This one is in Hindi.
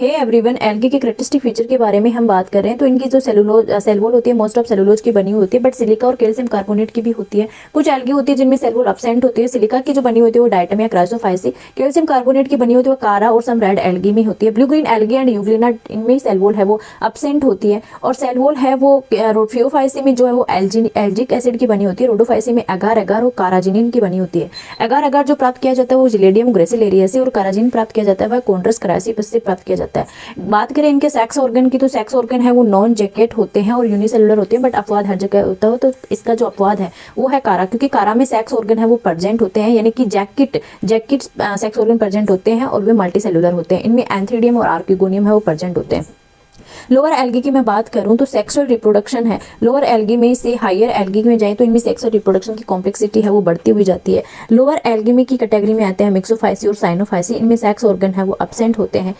हे एवरीवन, एल्गी के कैरेक्टरिस्टिक फीचर के बारे में हम बात कर रहे हैं। तो इनकी जो सेल वॉल होती है मोस्ट ऑफ सेलुलोज की बनी होती है, बट सिलिका और कैल्शियम कार्बोनेट की भी होती है। कुछ एल्गी होती है जिनमें सेल वॉल एब्सेंट होती है। सिलिका की जो बनी होती है वो डायटम या क्राइसोफाइसी, कैल्शियम कार्बोनेट की बनी होती है वो कारा और सम रेड एल्गी में होती है। Blue green algae and Euglena, इनमें सेल वॉल है वो एब्सेंट होती है। और सेल वॉल है वो रोडफियोफाइसी में जो है वो एल्जिक एसिड की बनी होती है। रोडोफाइसी में एगार एगार और काराजिनिन की बनी होती है। एगार एगार जो प्राप्त किया जाता है वो जिलेडियम ग्रेसिलेरिया से, और काराजिन प्राप्त किया जाता है वह कॉन्ड्रस क्राइसिपस से प्राप्त किया जाता है। बात करें इनके सेक्स ऑर्गन की, तो सेक्स ऑर्गन है वो नॉन जैकेट होते हैं और यूनिसेलुलर होते हैं, बट अपवाद हर जगह होता है। तो इसका जो अपवाद है वो है कारा, क्योंकि कारा में सेक्स ऑर्गन है वो प्रेजेंट होते हैं, यानी कि जैकेट सेक्स ऑर्गन प्रेजेंट होते हैं और वे मल्टीसेलुलर होते हैं। इनमें एंथ्रीडियम और आर्किगोनियम है वो प्रेजेंट होते हैं। लोअर एल्गी की मैं बात करूं तो सेक्सुअल रिप्रोडक्शन है। लोअर एल्गी में से हायर एल्गी में जाए तो इनमें सेक्सुअल रिप्रोडक्शन की कॉम्प्लेक्सिटी है वो बढ़ती हुई जाती है। लोअर एल्गी में की कैटेगरी में आते हैं मिक्सोफाइसी और साइनोफाइसी, इनमें सेक्स ऑर्गन है वो एब्सेंट होते हैं।